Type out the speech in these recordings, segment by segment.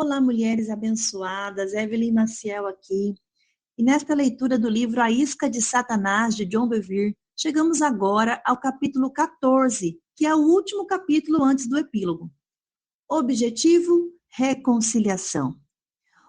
Olá, mulheres abençoadas, Evelyn Maciel aqui. E nesta leitura do livro A Isca de Satanás, de John Bevere, chegamos agora ao capítulo 14, que é o último capítulo antes do epílogo. Objetivo: reconciliação.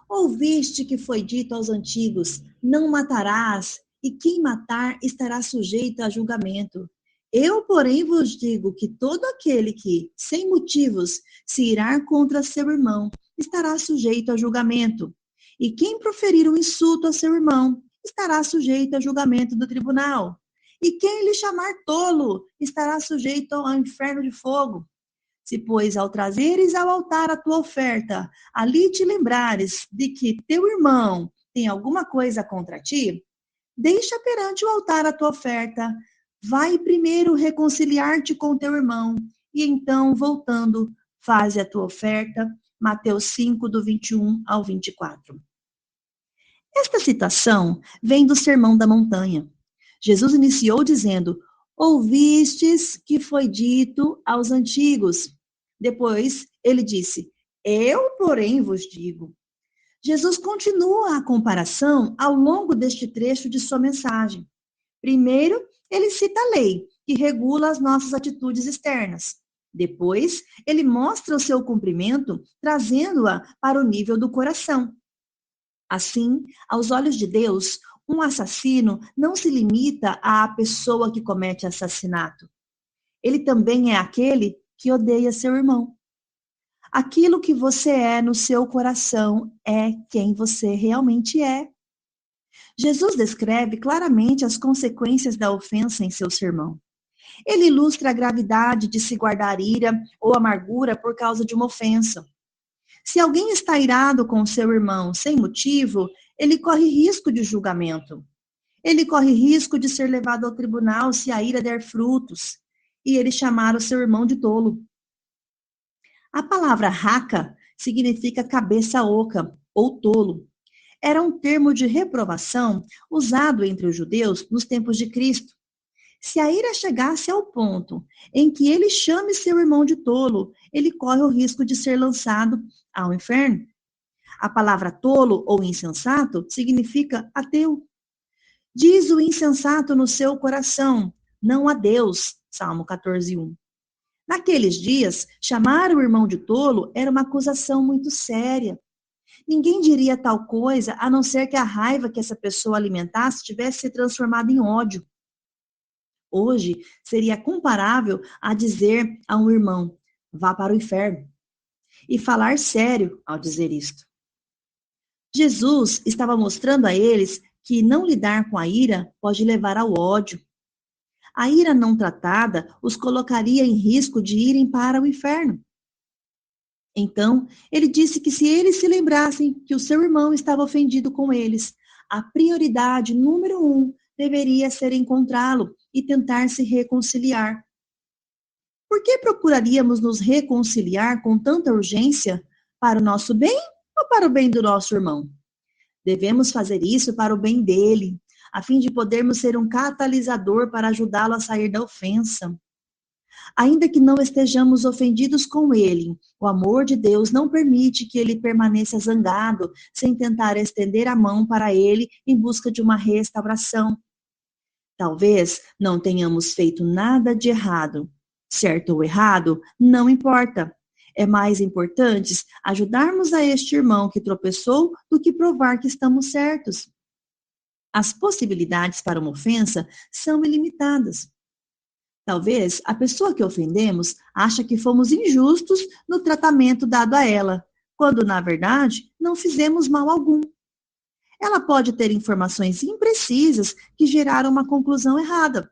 Ouviste que foi dito aos antigos: não matarás, e quem matar estará sujeito a julgamento. Eu, porém, vos digo que todo aquele que, sem motivos, se irá contra seu irmão, estará sujeito a julgamento. E quem proferir um insulto a seu irmão, estará sujeito a julgamento do tribunal. E quem lhe chamar tolo, estará sujeito ao inferno de fogo. Se, pois, ao trazeres ao altar a tua oferta, ali te lembrares de que teu irmão tem alguma coisa contra ti, deixa perante o altar a tua oferta, vai primeiro reconciliar-te com teu irmão, e então, voltando, faze a tua oferta. Mateus 5, do 21 ao 24. Esta citação vem do Sermão da Montanha. Jesus iniciou dizendo: ouvistes que foi dito aos antigos. Depois, ele disse: eu, porém, vos digo. Jesus continua a comparação ao longo deste trecho de sua mensagem. Primeiro, ele cita a lei, que regula as nossas atitudes externas. Depois, ele mostra o seu cumprimento, trazendo-a para o nível do coração. Assim, aos olhos de Deus, um assassino não se limita à pessoa que comete assassinato. Ele também é aquele que odeia seu irmão. Aquilo que você é no seu coração é quem você realmente é. Jesus descreve claramente as consequências da ofensa em seu sermão. Ele ilustra a gravidade de se guardar ira ou amargura por causa de uma ofensa. Se alguém está irado com seu irmão sem motivo, ele corre risco de julgamento. Ele corre risco de ser levado ao tribunal se a ira der frutos e ele chamar o seu irmão de tolo. A palavra raca significa cabeça oca ou tolo. Era um termo de reprovação usado entre os judeus nos tempos de Cristo. Se a ira chegasse ao ponto em que ele chame seu irmão de tolo, ele corre o risco de ser lançado ao inferno. A palavra tolo ou insensato significa ateu. Diz o insensato no seu coração, não a Deus. Salmo 14:1. Naqueles dias, chamar o irmão de tolo era uma acusação muito séria. Ninguém diria tal coisa a não ser que a raiva que essa pessoa alimentasse tivesse se transformado em ódio. Hoje, seria comparável a dizer a um irmão: vá para o inferno. E falar sério ao dizer isto. Jesus estava mostrando a eles que não lidar com a ira pode levar ao ódio. A ira não tratada os colocaria em risco de irem para o inferno. Então, ele disse que se eles se lembrassem que o seu irmão estava ofendido com eles, a prioridade número 1 deveria ser encontrá-lo e tentar se reconciliar. Por que procuraríamos nos reconciliar com tanta urgência? Para o nosso bem ou para o bem do nosso irmão? Devemos fazer isso para o bem dele, a fim de podermos ser um catalisador para ajudá-lo a sair da ofensa. Ainda que não estejamos ofendidos com ele, o amor de Deus não permite que ele permaneça zangado, sem tentar estender a mão para ele em busca de uma restauração. Talvez não tenhamos feito nada de errado. Certo ou errado, não importa. É mais importante ajudarmos a este irmão que tropeçou do que provar que estamos certos. As possibilidades para uma ofensa são ilimitadas. Talvez a pessoa que ofendemos ache que fomos injustos no tratamento dado a ela, quando, na verdade, não fizemos mal algum. Ela pode ter informações imprecisas que geraram uma conclusão errada.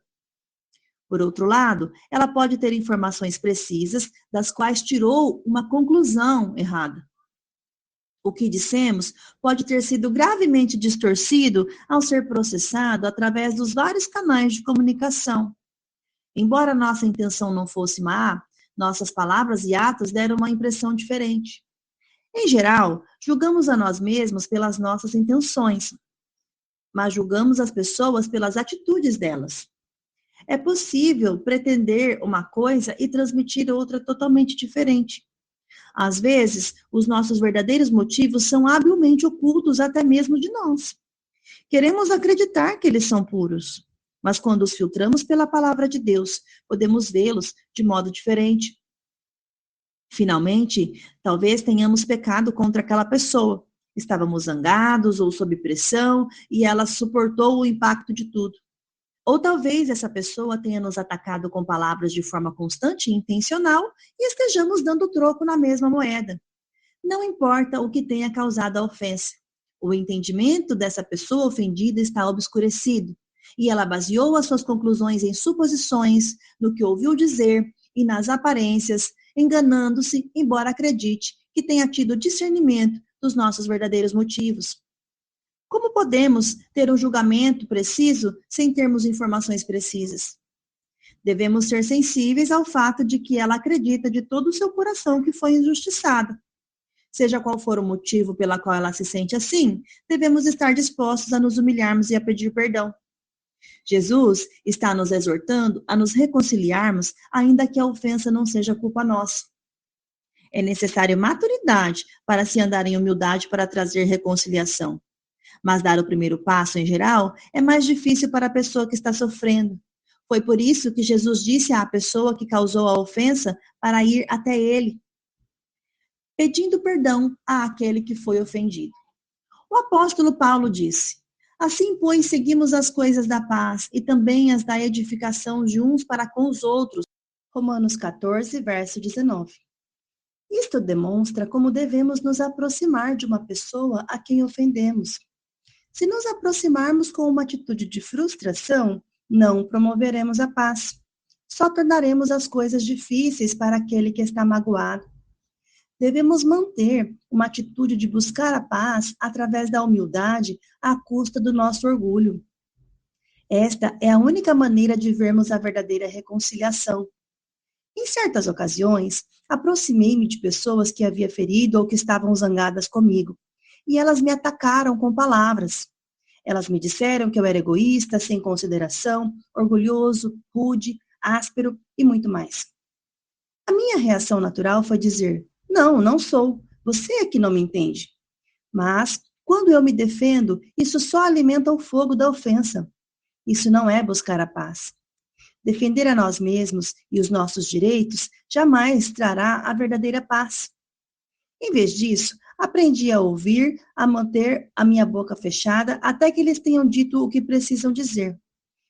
Por outro lado, ela pode ter informações precisas das quais tirou uma conclusão errada. O que dissemos pode ter sido gravemente distorcido ao ser processado através dos vários canais de comunicação. Embora nossa intenção não fosse má, nossas palavras e atos deram uma impressão diferente. Em geral, julgamos a nós mesmos pelas nossas intenções, mas julgamos as pessoas pelas atitudes delas. É possível pretender uma coisa e transmitir outra totalmente diferente. Às vezes, os nossos verdadeiros motivos são habilmente ocultos até mesmo de nós. Queremos acreditar que eles são puros, mas quando os filtramos pela palavra de Deus, podemos vê-los de modo diferente. Finalmente, talvez tenhamos pecado contra aquela pessoa. Estávamos zangados ou sob pressão e ela suportou o impacto de tudo. Ou talvez essa pessoa tenha nos atacado com palavras de forma constante e intencional e estejamos dando troco na mesma moeda. Não importa o que tenha causado a ofensa. O entendimento dessa pessoa ofendida está obscurecido e ela baseou as suas conclusões em suposições, no que ouviu dizer e nas aparências, enganando-se, embora acredite que tenha tido discernimento dos nossos verdadeiros motivos. Como podemos ter um julgamento preciso sem termos informações precisas? Devemos ser sensíveis ao fato de que ela acredita de todo o seu coração que foi injustiçada. Seja qual for o motivo pela qual ela se sente assim, devemos estar dispostos a nos humilharmos e a pedir perdão. Jesus está nos exortando a nos reconciliarmos, ainda que a ofensa não seja culpa nossa. É necessário maturidade para se andar em humildade para trazer reconciliação. Mas dar o primeiro passo, em geral, é mais difícil para a pessoa que está sofrendo. Foi por isso que Jesus disse à pessoa que causou a ofensa para ir até ele, pedindo perdão àquele que foi ofendido. O apóstolo Paulo disse: assim, pois, seguimos as coisas da paz e também as da edificação de uns para com os outros. Romanos 14, verso 19. Isto demonstra como devemos nos aproximar de uma pessoa a quem ofendemos. Se nos aproximarmos com uma atitude de frustração, não promoveremos a paz. Só tornaremos as coisas difíceis para aquele que está magoado. Devemos manter uma atitude de buscar a paz através da humildade à custa do nosso orgulho. Esta é a única maneira de vermos a verdadeira reconciliação. Em certas ocasiões, aproximei-me de pessoas que havia ferido ou que estavam zangadas comigo, e elas me atacaram com palavras. Elas me disseram que eu era egoísta, sem consideração, orgulhoso, rude, áspero e muito mais. A minha reação natural foi dizer: não, não sou. Você é que não me entende. Mas, quando eu me defendo, isso só alimenta o fogo da ofensa. Isso não é buscar a paz. Defender a nós mesmos e os nossos direitos jamais trará a verdadeira paz. Em vez disso, aprendi a ouvir, a manter a minha boca fechada até que eles tenham dito o que precisam dizer.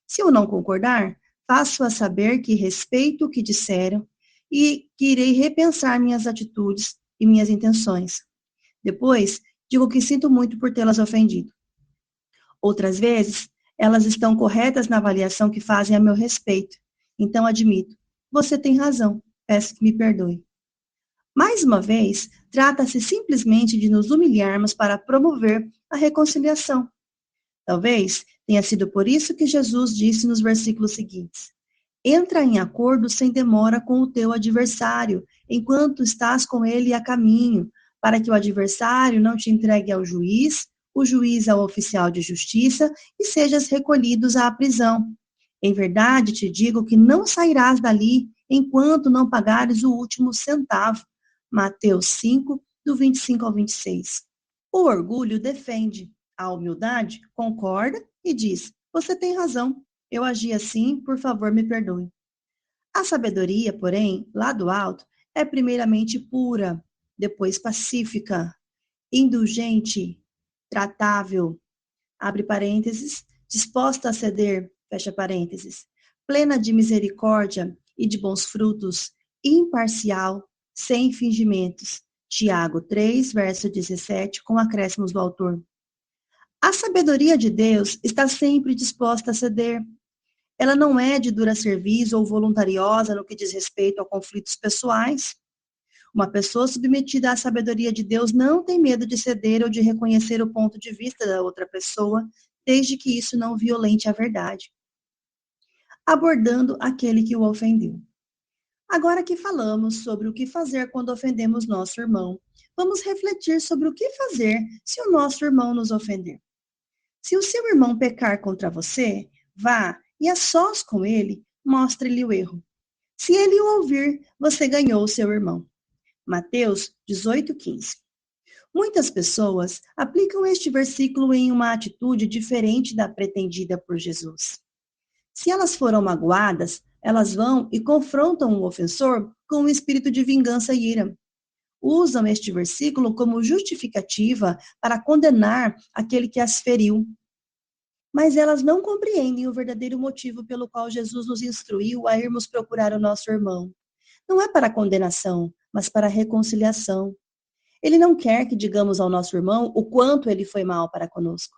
Se eu não concordar, faço-a saber que respeito o que disseram e que irei repensar minhas atitudes e minhas intenções. Depois, digo que sinto muito por tê-las ofendido. Outras vezes, elas estão corretas na avaliação que fazem a meu respeito. Então admito: você tem razão, peço que me perdoe. Mais uma vez, trata-se simplesmente de nos humilharmos para promover a reconciliação. Talvez tenha sido por isso que Jesus disse nos versículos seguintes: entra em acordo sem demora com o teu adversário, enquanto estás com ele a caminho, para que o adversário não te entregue ao juiz, o juiz ao oficial de justiça, e sejas recolhidos à prisão. Em verdade te digo que não sairás dali enquanto não pagares o último centavo. Mateus 5, do 25 ao 26. O orgulho defende, a humildade concorda e diz: você tem razão, eu agi assim, por favor me perdoe. A sabedoria, porém, lá do alto, é primeiramente pura, depois pacífica, indulgente, tratável, abre parênteses, disposta a ceder, fecha parênteses, plena de misericórdia e de bons frutos, imparcial, sem fingimentos. Tiago 3, verso 17, com acréscimos do autor. A sabedoria de Deus está sempre disposta a ceder. Ela não é de dura serviço ou voluntariosa no que diz respeito a conflitos pessoais. Uma pessoa submetida à sabedoria de Deus não tem medo de ceder ou de reconhecer o ponto de vista da outra pessoa, desde que isso não violente a verdade. Abordando aquele que o ofendeu. Agora que falamos sobre o que fazer quando ofendemos nosso irmão, vamos refletir sobre o que fazer se o nosso irmão nos ofender. Se o seu irmão pecar contra você, vá e a sós com ele, mostre-lhe o erro. Se ele o ouvir, você ganhou o seu irmão. Mateus 18:15. Muitas pessoas aplicam este versículo em uma atitude diferente da pretendida por Jesus. Se elas foram magoadas, elas vão e confrontam o ofensor com um espírito de vingança e ira. Usam este versículo como justificativa para condenar aquele que as feriu. Mas elas não compreendem o verdadeiro motivo pelo qual Jesus nos instruiu a irmos procurar o nosso irmão. Não é para condenação, mas para reconciliação. Ele não quer que digamos ao nosso irmão o quanto ele foi mal para conosco.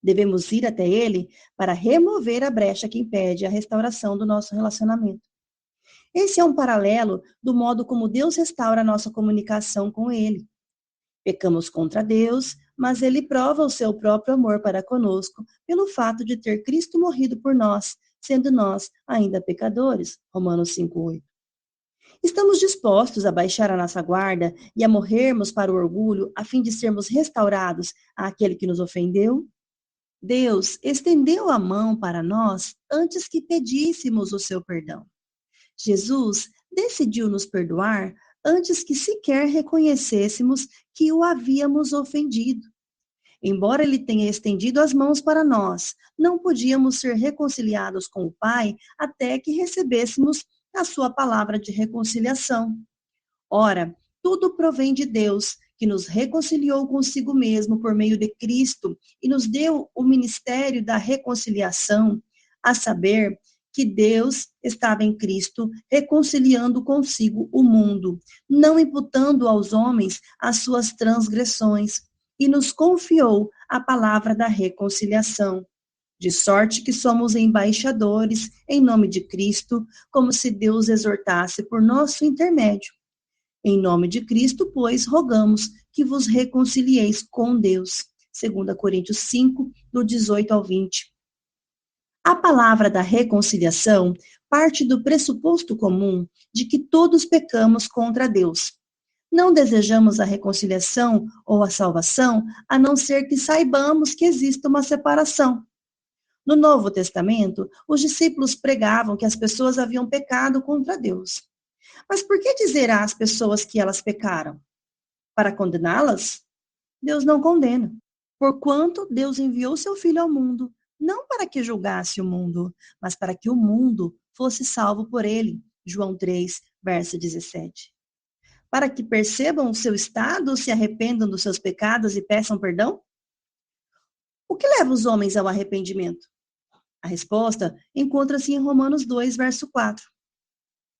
Devemos ir até ele para remover a brecha que impede a restauração do nosso relacionamento. Esse é um paralelo do modo como Deus restaura a nossa comunicação com ele. Pecamos contra Deus, mas ele prova o seu próprio amor para conosco pelo fato de ter Cristo morrido por nós, sendo nós ainda pecadores. Romanos 5:8. Estamos dispostos a baixar a nossa guarda e a morrermos para o orgulho a fim de sermos restaurados àquele que nos ofendeu? Deus estendeu a mão para nós antes que pedíssemos o seu perdão. Jesus decidiu nos perdoar antes que sequer reconhecêssemos que o havíamos ofendido. Embora ele tenha estendido as mãos para nós, não podíamos ser reconciliados com o Pai até que recebêssemos a sua palavra de reconciliação. Ora, tudo provém de Deus, que nos reconciliou consigo mesmo por meio de Cristo e nos deu o ministério da reconciliação, a saber, que Deus estava em Cristo reconciliando consigo o mundo, não imputando aos homens as suas transgressões, e nos confiou a palavra da reconciliação. De sorte que somos embaixadores em nome de Cristo, como se Deus exortasse por nosso intermédio. Em nome de Cristo, pois, rogamos que vos reconcilieis com Deus. 2 Coríntios 5, do 18 ao 20. A palavra da reconciliação parte do pressuposto comum de que todos pecamos contra Deus. Não desejamos a reconciliação ou a salvação, a não ser que saibamos que existe uma separação. No Novo Testamento, os discípulos pregavam que as pessoas haviam pecado contra Deus. Mas por que dizer às pessoas que elas pecaram? Para condená-las? Deus não condena. Porquanto Deus enviou seu Filho ao mundo, não para que julgasse o mundo, mas para que o mundo fosse salvo por ele. João 3, verso 17. Para que percebam o seu estado, se arrependam dos seus pecados e peçam perdão? O que leva os homens ao arrependimento? A resposta encontra-se em Romanos 2, verso 4.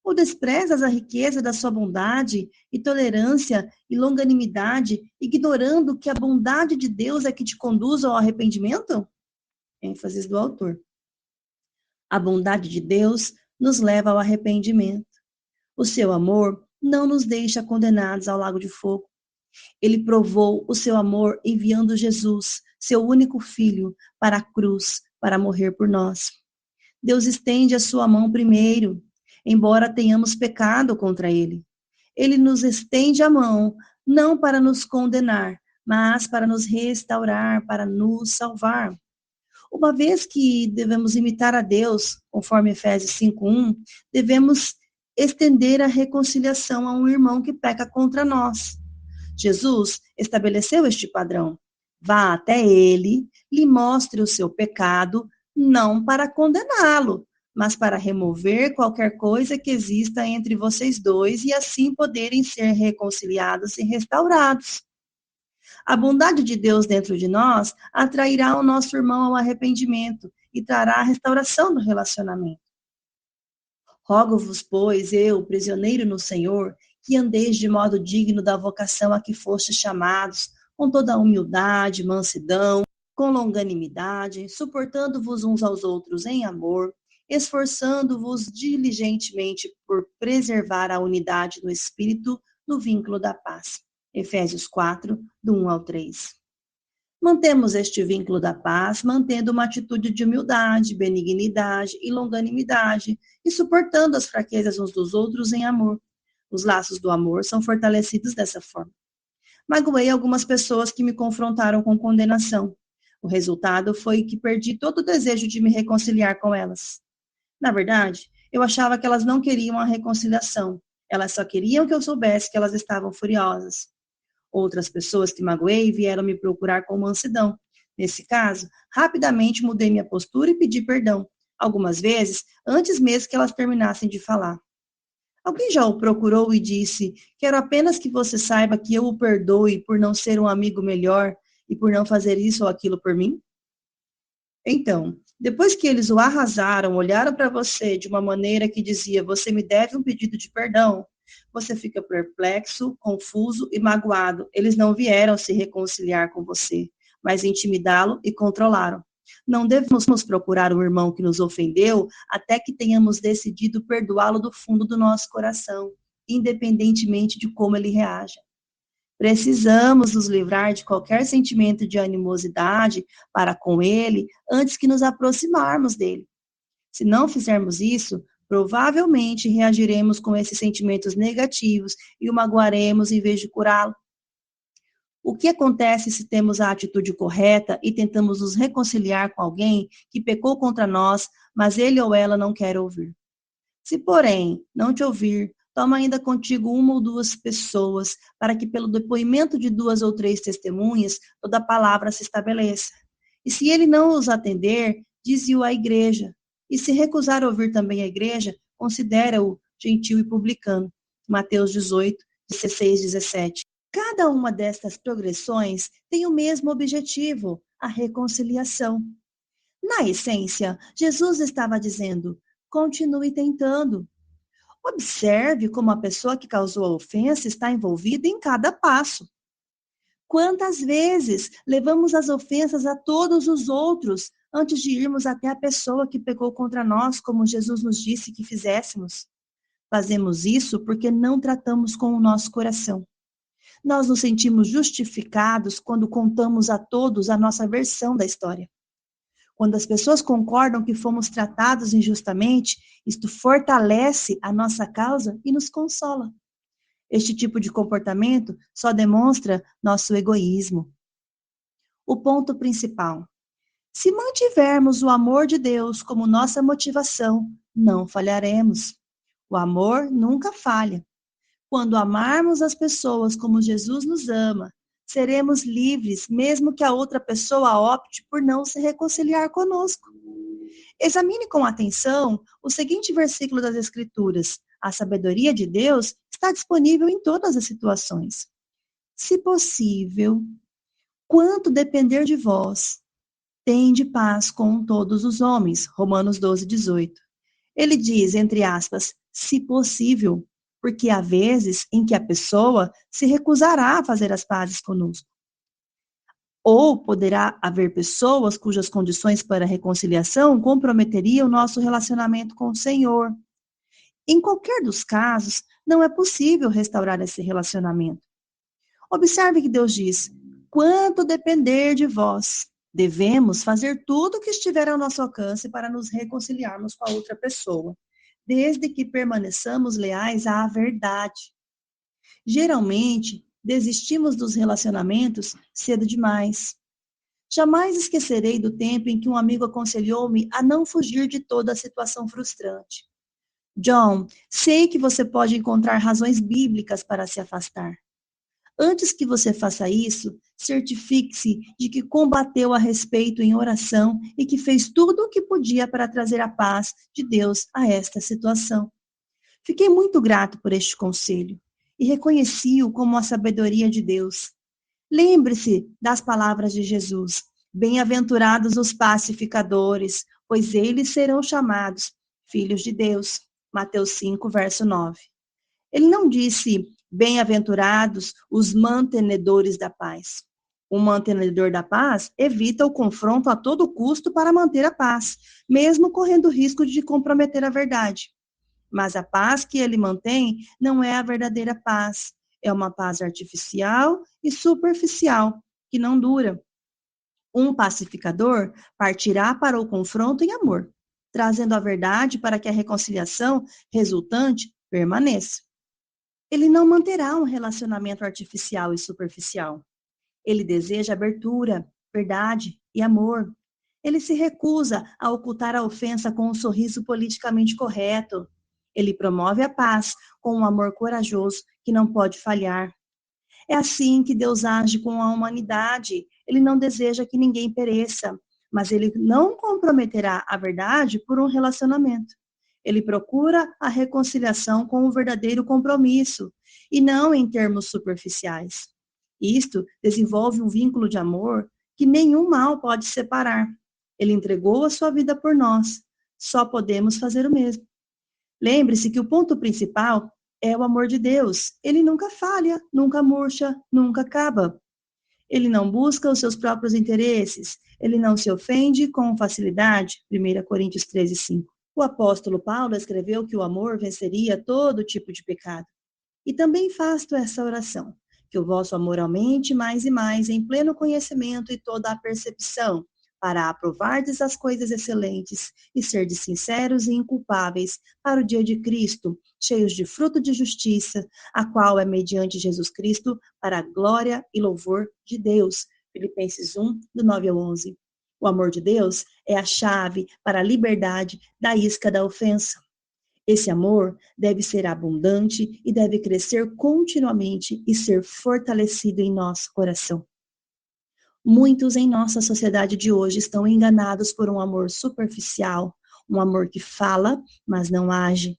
Ou desprezas a riqueza da sua bondade e tolerância e longanimidade, ignorando que a bondade de Deus é que te conduz ao arrependimento? ênfase do autor. A bondade de Deus nos leva ao arrependimento. O seu amor não nos deixa condenados ao lago de fogo. Ele provou o seu amor enviando Jesus, seu único filho, para a cruz, para morrer por nós. Deus estende a sua mão primeiro, embora tenhamos pecado contra ele. Ele nos estende a mão, não para nos condenar, mas para nos restaurar, para nos salvar. Uma vez que devemos imitar a Deus, conforme Efésios 5:1, devemos estender a reconciliação a um irmão que peca contra nós. Jesus estabeleceu este padrão. Vá até ele, lhe mostre o seu pecado, não para condená-lo, mas para remover qualquer coisa que exista entre vocês dois e assim poderem ser reconciliados e restaurados. A bondade de Deus dentro de nós atrairá o nosso irmão ao arrependimento e trará a restauração do relacionamento. Rogo-vos, pois, eu, prisioneiro no Senhor, que andeis de modo digno da vocação a que fostes chamados, com toda a humildade, mansidão, com longanimidade, suportando-vos uns aos outros em amor, esforçando-vos diligentemente por preservar a unidade do Espírito no vínculo da paz. Efésios 4, do 1 ao 3. Mantemos este vínculo da paz, mantendo uma atitude de humildade, benignidade e longanimidade, e suportando as fraquezas uns dos outros em amor. Os laços do amor são fortalecidos dessa forma. Magoei algumas pessoas que me confrontaram com condenação. O resultado foi que perdi todo o desejo de me reconciliar com elas. Na verdade, eu achava que elas não queriam a reconciliação. Elas só queriam que eu soubesse que elas estavam furiosas. Outras pessoas que magoei vieram me procurar com mansidão. Nesse caso, rapidamente mudei minha postura e pedi perdão. Algumas vezes, antes mesmo que elas terminassem de falar. Alguém já o procurou e disse: quero apenas que você saiba que eu o perdoe por não ser um amigo melhor e por não fazer isso ou aquilo por mim? Então, depois que eles o arrasaram, olharam para você de uma maneira que dizia: você me deve um pedido de perdão, você fica perplexo, confuso e magoado. Eles não vieram se reconciliar com você, mas intimidá-lo e controlá-lo. Não devemos procurar o irmão que nos ofendeu até que tenhamos decidido perdoá-lo do fundo do nosso coração, independentemente de como ele reaja. Precisamos nos livrar de qualquer sentimento de animosidade para com ele antes que nos aproximarmos dele. Se não fizermos isso, provavelmente reagiremos com esses sentimentos negativos e o magoaremos em vez de curá-lo. O que acontece se temos a atitude correta e tentamos nos reconciliar com alguém que pecou contra nós, mas ele ou ela não quer ouvir? Se, porém, não te ouvir, toma ainda contigo uma ou duas pessoas, para que pelo depoimento de duas ou três testemunhas, toda a palavra se estabeleça. E se ele não os atender, dize-o à igreja. E se recusar ouvir também a igreja, considera-o gentil e publicano. Mateus 18, 16, 17. Cada uma destas progressões tem o mesmo objetivo, a reconciliação. Na essência, Jesus estava dizendo: continue tentando. Observe como a pessoa que causou a ofensa está envolvida em cada passo. Quantas vezes levamos as ofensas a todos os outros antes de irmos até a pessoa que pecou contra nós, como Jesus nos disse que fizéssemos? Fazemos isso porque não tratamos com o nosso coração. Nós nos sentimos justificados quando contamos a todos a nossa versão da história. Quando as pessoas concordam que fomos tratados injustamente, isto fortalece a nossa causa e nos consola. Este tipo de comportamento só demonstra nosso egoísmo. O ponto principal: se mantivermos o amor de Deus como nossa motivação, não falharemos. O amor nunca falha. Quando amarmos as pessoas como Jesus nos ama, seremos livres, mesmo que a outra pessoa opte por não se reconciliar conosco. Examine com atenção o seguinte versículo das Escrituras: a sabedoria de Deus está disponível em todas as situações. Se possível, quanto depender de vós, tende paz com todos os homens. Romanos 12, 18. Ele diz, entre aspas, se possível, porque há vezes em que a pessoa se recusará a fazer as pazes conosco. Ou poderá haver pessoas cujas condições para a reconciliação comprometeriam o nosso relacionamento com o Senhor. Em qualquer dos casos, não é possível restaurar esse relacionamento. Observe que Deus diz: quanto depender de vós, devemos fazer tudo o que estiver ao nosso alcance para nos reconciliarmos com a outra pessoa, desde que permaneçamos leais à verdade. Geralmente, desistimos dos relacionamentos cedo demais. Jamais esquecerei do tempo em que um amigo aconselhou-me a não fugir de toda a situação frustrante. John, sei que você pode encontrar razões bíblicas para se afastar. Antes que você faça isso, certifique-se de que combateu a respeito em oração e que fez tudo o que podia para trazer a paz de Deus a esta situação. Fiquei muito grato por este conselho e reconheci-o como a sabedoria de Deus. Lembre-se das palavras de Jesus: bem-aventurados os pacificadores, pois eles serão chamados filhos de Deus. Mateus 5, verso 9. Ele não disse: bem-aventurados os mantenedores da paz. O mantenedor da paz evita o confronto a todo custo para manter a paz, mesmo correndo o risco de comprometer a verdade. Mas a paz que ele mantém não é a verdadeira paz. É uma paz artificial e superficial, que não dura. Um pacificador partirá para o confronto em amor, trazendo a verdade para que a reconciliação resultante permaneça. Ele não manterá um relacionamento artificial e superficial. Ele deseja abertura, verdade e amor. Ele se recusa a ocultar a ofensa com um sorriso politicamente correto. Ele promove a paz com um amor corajoso que não pode falhar. É assim que Deus age com a humanidade. Ele não deseja que ninguém pereça, mas ele não comprometerá a verdade por um relacionamento. Ele procura a reconciliação com um verdadeiro compromisso, e não em termos superficiais. Isto desenvolve um vínculo de amor que nenhum mal pode separar. Ele entregou a sua vida por nós. Só podemos fazer o mesmo. Lembre-se que o ponto principal é o amor de Deus. Ele nunca falha, nunca murcha, nunca acaba. Ele não busca os seus próprios interesses. Ele não se ofende com facilidade. 1 Coríntios 13:5. O apóstolo Paulo escreveu que o amor venceria todo tipo de pecado. E também faço essa oração, que o vosso amor aumente mais e mais em pleno conhecimento e toda a percepção, para aprovardes as coisas excelentes e serdes sinceros e inculpáveis para o dia de Cristo, cheios de fruto de justiça, a qual é mediante Jesus Cristo, para a glória e louvor de Deus. Filipenses 1, do 9 ao 11. O amor de Deus é a chave para a liberdade da isca da ofensa. Esse amor deve ser abundante e deve crescer continuamente e ser fortalecido em nosso coração. Muitos em nossa sociedade de hoje estão enganados por um amor superficial, um amor que fala, mas não age.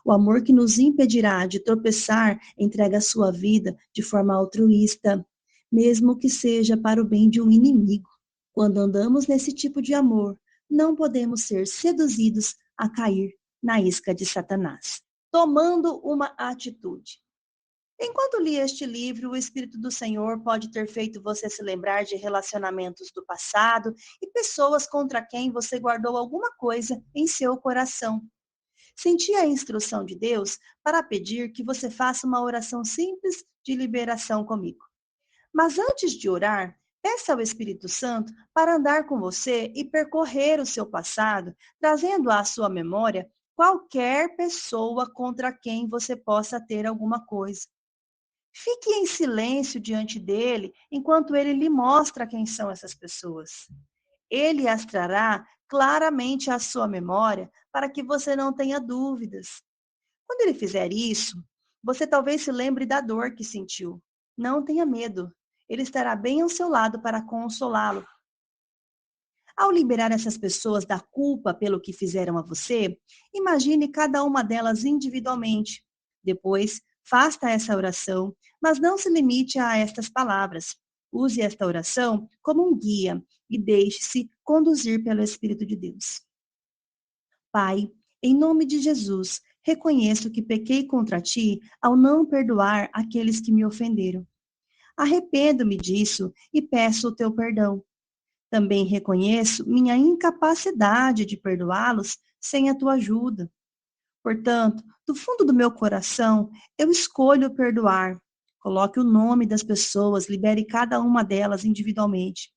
O amor que nos impedirá de tropeçar entrega a sua vida de forma altruísta, mesmo que seja para o bem de um inimigo. Quando andamos nesse tipo de amor, não podemos ser seduzidos a cair na isca de Satanás. Tomando uma atitude. Enquanto li este livro, o Espírito do Senhor pode ter feito você se lembrar de relacionamentos do passado e pessoas contra quem você guardou alguma coisa em seu coração. Senti a instrução de Deus para pedir que você faça uma oração simples de liberação comigo. Mas antes de orar, peça ao Espírito Santo para andar com você e percorrer o seu passado, trazendo à sua memória qualquer pessoa contra quem você possa ter alguma coisa. Fique em silêncio diante dele enquanto ele lhe mostra quem são essas pessoas. Ele as trará claramente à sua memória para que você não tenha dúvidas. Quando ele fizer isso, você talvez se lembre da dor que sentiu. Não tenha medo. Ele estará bem ao seu lado para consolá-lo. Ao liberar essas pessoas da culpa pelo que fizeram a você, imagine cada uma delas individualmente. Depois, faça essa oração, mas não se limite a estas palavras. Use esta oração como um guia e deixe-se conduzir pelo Espírito de Deus. Pai, em nome de Jesus, reconheço que pequei contra ti ao não perdoar aqueles que me ofenderam. Arrependo-me disso e peço o teu perdão. Também reconheço minha incapacidade de perdoá-los sem a tua ajuda. Portanto, do fundo do meu coração, eu escolho perdoar. Coloque o nome das pessoas, libere cada uma delas individualmente.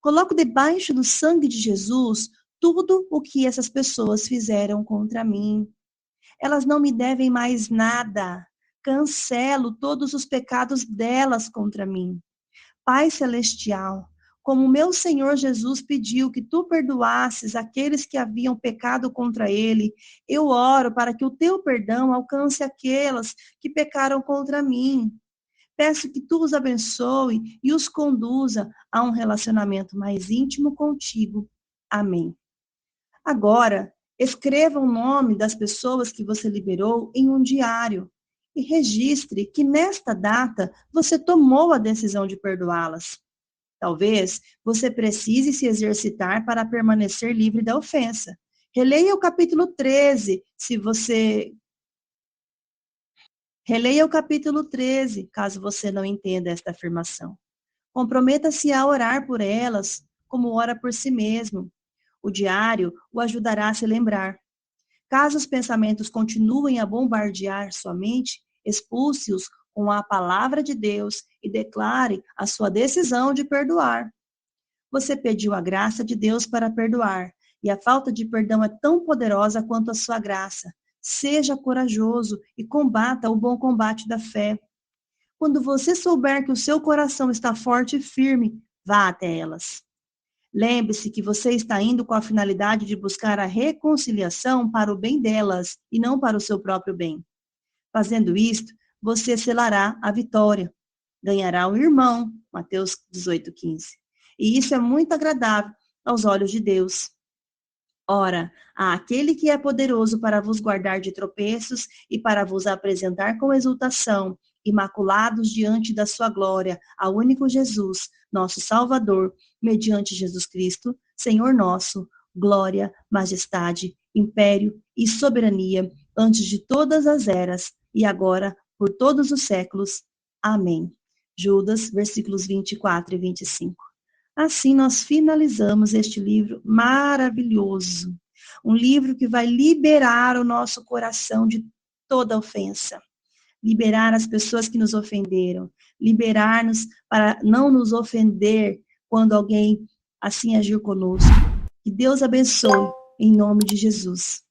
Coloco debaixo do sangue de Jesus tudo o que essas pessoas fizeram contra mim. Elas não me devem mais nada. Cancelo todos os pecados delas contra mim. Pai Celestial, como meu Senhor Jesus pediu que tu perdoasses aqueles que haviam pecado contra ele, eu oro para que o teu perdão alcance aquelas que pecaram contra mim. Peço que tu os abençoe e os conduza a um relacionamento mais íntimo contigo. Amém. Agora, escreva o nome das pessoas que você liberou em um diário e registre que nesta data você tomou a decisão de perdoá-las. Talvez você precise se exercitar para permanecer livre da ofensa. Releia o capítulo 13, Releia o capítulo 13, caso você não entenda esta afirmação. Comprometa-se a orar por elas, como ora por si mesmo. O diário o ajudará a se lembrar. Caso os pensamentos continuem a bombardear sua mente, expulse-os com a palavra de Deus e declare a sua decisão de perdoar. Você pediu a graça de Deus para perdoar, e a falta de perdão é tão poderosa quanto a sua graça. Seja corajoso e combata o bom combate da fé. Quando você souber que o seu coração está forte e firme, vá até elas. Lembre-se que você está indo com a finalidade de buscar a reconciliação para o bem delas e não para o seu próprio bem. Fazendo isto, você selará a vitória. Ganhará um irmão, Mateus 18:15. E isso é muito agradável aos olhos de Deus. Ora, há aquele que é poderoso para vos guardar de tropeços e para vos apresentar com exultação, imaculados diante da sua glória, ao único Jesus, nosso Salvador, mediante Jesus Cristo, Senhor nosso, glória, majestade, império e soberania, antes de todas as eras, e agora, por todos os séculos. Amém. Judas, versículos 24 e 25. Assim, nós finalizamos este livro maravilhoso. Um livro que vai liberar o nosso coração de toda ofensa. Liberar as pessoas que nos ofenderam. Liberar-nos para não nos ofender quando alguém assim agir conosco. Que Deus abençoe, em nome de Jesus.